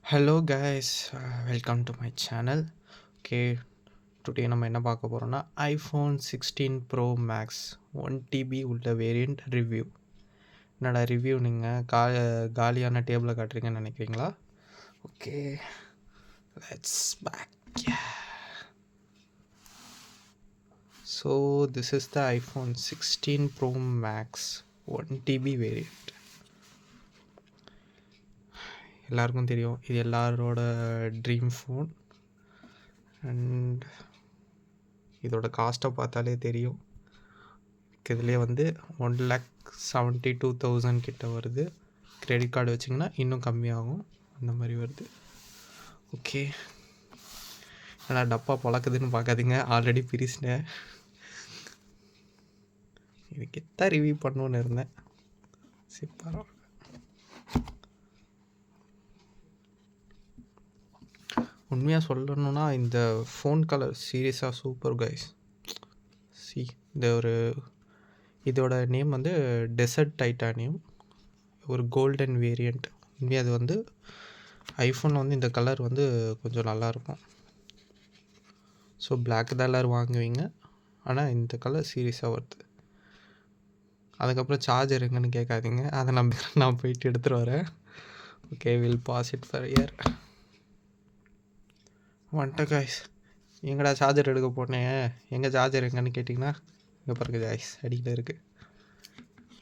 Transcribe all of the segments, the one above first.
Hello guys, welcome to my channel. Okay, today நம்ம என்ன பார்க்க போகிறோம்னா ஐஃபோன் 16 ப்ரோ மேக்ஸ் 1 TB உள்ள வேரியண்ட் ரிவ்யூ. என்னடா ரிவ்யூ நீங்கள் காலியான டேபிளை காட்டுறீங்கன்னு நினைக்கிறீங்களா? Okay, let's back. So this is the iPhone 16 pro max 1 TB variant. எல்லாருக்கும் தெரியும், இது எல்லாரோட ட்ரீம் ஃபோன். அண்ட் இதோட காஸ்ட்டை பார்த்தாலே தெரியும். இதுலேயே வந்து 1,72,000 கிட்ட வருது. கிரெடிட் கார்டு வச்சிங்கன்னா இன்னும் கம்மியாகும், அந்த மாதிரி வருது. ஓகே, ஆனால் டப்பா பழக்குதுன்னு பார்க்காதீங்க, ஆல்ரெடி பிரிச்சினேன். இதுக்கு எத்தான் ரிவ்யூ பண்ணணுன்னு இருந்தேன். சரி, பரவாயில்ல. உண்மையாக சொல்லணுன்னா இந்த ஃபோன் கலர் சீரியஸாக சூப்பர் கைஸ். இதோட நேம் வந்து டெசர்ட் டைட்டானியம், ஒரு கோல்டன் வேரியண்ட். உண்மையாக அது வந்து ஐஃபோனில் வந்து இந்த கலர் வந்து கொஞ்சம் நல்லாயிருக்கும். ஸோ பிளாக் தான் எல்லோரும் வாங்குவீங்க, ஆனால் இந்த கலர் சீரியஸாக வருது. அதுக்கப்புறம் சார்ஜர் எங்கன்னு கேட்காதீங்க, அதை நான் போயிட்டு எடுத்துகிட்டு வரேன். Okay, will pass it for year. வந்துட்டேன் காய்ஸ். எங்கடா சார்ஜர் எடுக்க போனேன், எங்கள் சார்ஜர் எங்கன்னு கேட்டிங்கன்னா இங்கே பாருங்க காய்ஸ், அடியில் இருக்குது.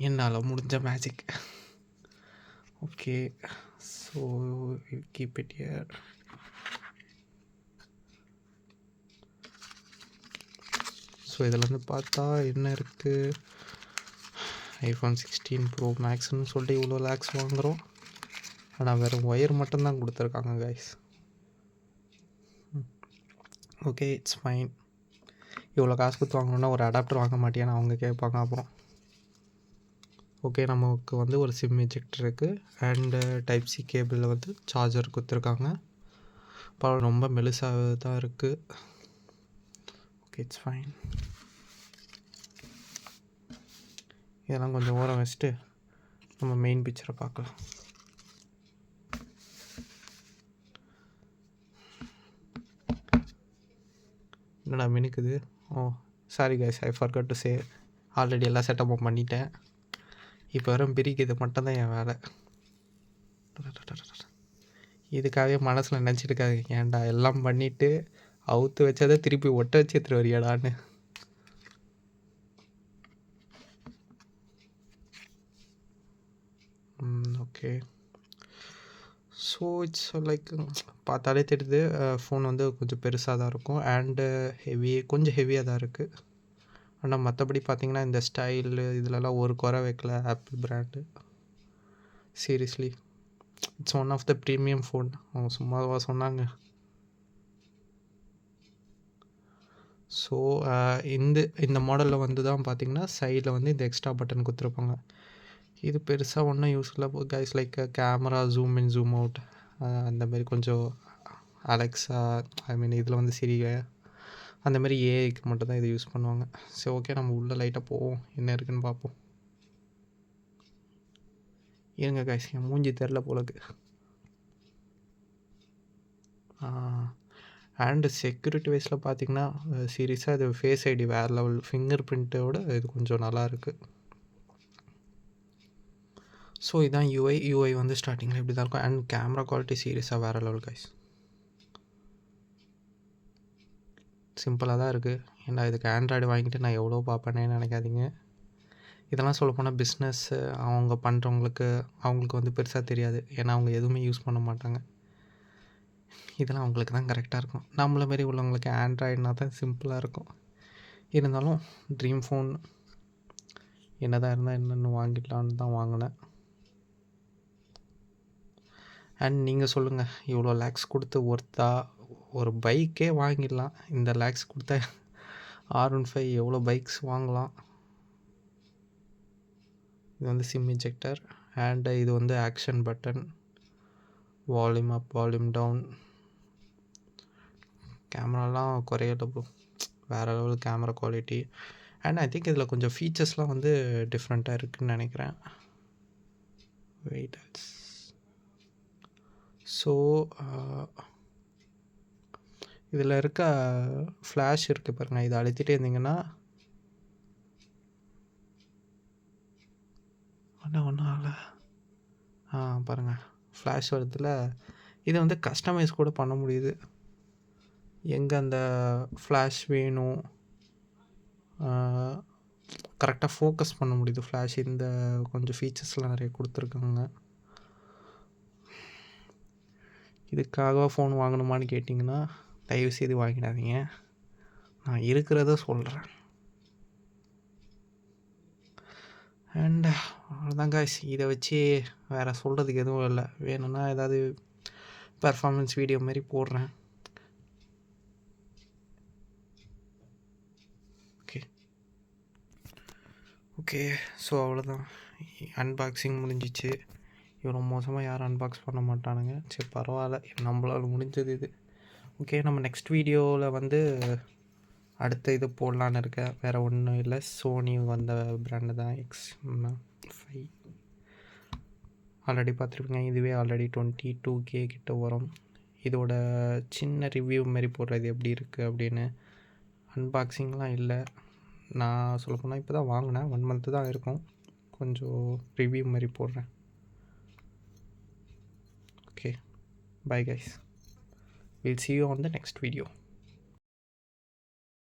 என்னால் முடிஞ்ச magic. Okay, so keep it here. So இதில் வந்து பார்த்தா என்ன இருக்குது, ஐஃபோன் 16 ப்ரோ மேக்ஸ்ன்னு சொல்லிட்டு இவ்வளோ லேக்ஸ் வாங்குகிறோம், ஆனால் வெறும் ஒயர் மட்டும்தான் கொடுத்துருக்காங்க கைஸ். Okay, it's fine. இவ்வளோ காசு கொடுத்து வாங்கணுன்னா ஒரு அடாப்டர் வாங்க மாட்டேன்னு அவங்க கேட்பாங்க அப்புறம். ஓகே, நமக்கு வந்து ஒரு சிம் எஜெக்டர் இருக்குது அண்டு டைப் சி கேபிளில் வந்து சார்ஜர் கொடுத்துருக்காங்க. பரவாயில்ல, ரொம்ப மெலிசாக தான் இருக்குது. Okay, it's fine. இதெல்லாம் கொஞ்சம் ஓரம் வச்சுட்டு நம்ம மெயின் பிக்சரை பார்க்கலாம். என்னடா மினுக்குது? Oh sorry guys, I forgot to say, already எல்லா செட்டப்பும் பண்ணிட்டேன். இப்போ வரும் பிரிக்கிறது மட்டும்தான் என் வேலை. இதுக்காகவே மனசில் நினச்சிருக்காது, ஏன்டா எல்லாம் பண்ணிவிட்டு அவுத்து வச்சதை திருப்பி ஒட்ட வச்சு எடுத்துகிட்டு வரியாடான்னு. ஓகே, ஸோ இட்ஸ் லைக் பார்த்தாலே தெரியுது ஃபோன் வந்து கொஞ்சம் பெருசாக தான் இருக்கும் அண்டு கொஞ்சம் ஹெவியாக தான் இருக்குது. ஆனால் மற்றபடி பார்த்திங்கன்னா இந்த ஸ்டைலு இதிலலாம் ஒரு குறை வைக்கல Apple brand. Seriously it's one of the premium phone. அவங்க சும்மாவா சொன்னாங்க. ஸோ இந்த மாடலில் வந்து தான் பார்த்திங்கன்னா சைடில் வந்து இந்த எக்ஸ்ட்ரா பட்டன் கொடுத்துருப்பாங்க. இது பெருசாக ஒன்றும் யூஸ் இல்லை guys, like camera zoom in zoom out அந்த மாதிரி கொஞ்சம் அலெக்ஸா, ஐ மீன் இதில் வந்து சிரி அந்த மாதிரி ஏஐக்கு மட்டும் தான் இதை யூஸ் பண்ணுவாங்க. சரி, ஓகே, நம்ம உள்ள லைட்டாக போவோம், என்ன இருக்குன்னு பார்ப்போம். இருங்க கைஸ், என் மூஞ்சி தெரில போலக்கு. அண்டு செக்யூரிட்டி வைஸில் பார்த்திங்கன்னா சீரியஸாக இது ஃபேஸ் ஐடி வேறு லெவல். ஃபிங்கர் பிரிண்ட்டோட இது கொஞ்சம் நல்லா இருக்குது. ஸோ இதான் யூஐ வந்து ஸ்டார்டிங்கில் இப்படி தான் இருக்கும். அண்ட் கேமரா குவாலிட்டி சீரியஸாக வேறு லெவல் கைஸ். சிம்பிளாக தான் இருக்குது. ஏன்னா இதுக்கு ஆண்ட்ராய்டு வாங்கிட்டு நான் எவ்வளோ பார்ப்பேனே நினைக்காதீங்க. இதெல்லாம் சொல்ல போனால் பிஸ்னஸ் அவங்க பண்ணுறவங்களுக்கு அவங்களுக்கு வந்து பெருசாக தெரியாது, ஏன்னா அவங்க எதுவுமே யூஸ் பண்ண மாட்டாங்க. இதெல்லாம் அவங்களுக்கு தான் கரெக்டாக இருக்கும். நம்மள மாரி உள்ளவங்களுக்கு ஆண்ட்ராய்டுனா தான் சிம்பிளாக இருக்கும். இருந்தாலும் ட்ரீம் ஃபோன் என்ன தான் இருந்தால் என்னென்னு வாங்கிடலான்னு தான் வாங்கினேன். அண்ட் நீங்கள் சொல்லுங்கள், இவ்வளோ லேக்ஸ் கொடுத்து ஒர்த்தா? ஒரு பைக்கே வாங்கிடலாம் இந்த லேக்ஸ் கொடுத்தா. R15 எவ்வளோ பைக்ஸ் வாங்கலாம். இது வந்து சிம் இன்ஜெக்டர் அண்டு இது வந்து action button, volume up volume down. கேமராலாம் குறையல ப்ரோ, வேறு level camera quality. And I think இதில் கொஞ்சம் ஃபீச்சர்ஸ்லாம் வந்து டிஃப்ரெண்ட்டாக இருக்குதுன்னு நினைக்கிறேன். வெயிட், ஸோ இதில் இருக்க ஃப்ளாஷ் இருக்குது பாருங்கள், இதை அழுத்திட்டே இருந்தீங்கன்னா ஒன்றும் ஆகலை. பாருங்கள் ஃப்ளாஷ் வருதுல. இதை வந்து கஸ்டமைஸ் கூட பண்ண முடியுது. எங்கே அந்த ஃப்ளாஷ் வேணும், கரெக்டாக ஃபோக்கஸ் பண்ண முடியுது ஃப்ளாஷ். இந்த கொஞ்சம் ஃபீச்சர்ஸ்லாம் நிறைய கொடுத்துருக்காங்க. இதுக்காக ஃபோன் வாங்கணுமான்னு கேட்டிங்கன்னா தயவுசெய்து வாங்கிடாதீங்க. நான் இருக்கிறத சொல்கிறேன். அண்ட் அவ்வளோதான் காய்ஸ். இதை வச்சு வேறு சொல்கிறதுக்கு எதுவும் இல்லை. வேணும்னா ஏதாவது பெர்ஃபார்மன்ஸ் வீடியோ மாதிரி போடுறேன். ஓகே ஸோ அவ்வளோதான், அன்பாக்சிங் முடிஞ்சிச்சு. இவ்வளோ மோசமாக யாரும் அன்பாக்ஸ் பண்ண மாட்டானுங்க. சரி பரவாயில்ல, நம்மளால் முடிஞ்சது இது. ஓகே, நம்ம நெக்ஸ்ட் வீடியோவில் வந்து அடுத்த இது போடலான்னு இருக்கேன். வேறு ஒன்றும் இல்லை, சோனி வந்த பிராண்டு தான் X5. ஆல்ரெடி பார்த்துருப்பீங்க. இதுவே ஆல்ரெடி 22K கிட்ட வரும். இதோட சின்ன ரிவ்யூ மாரி போடுறது எப்படி இருக்குது அப்படின்னு. அன்பாக்சிங்லாம் இல்லை. நான் சொல்லப்போனால் இப்போ தான் வாங்கினேன், 1 month தான் இருக்கும். கொஞ்சம் ரிவ்யூ மாதிரி போடுறேன். Okay, bye guys. We'll see you on the next video.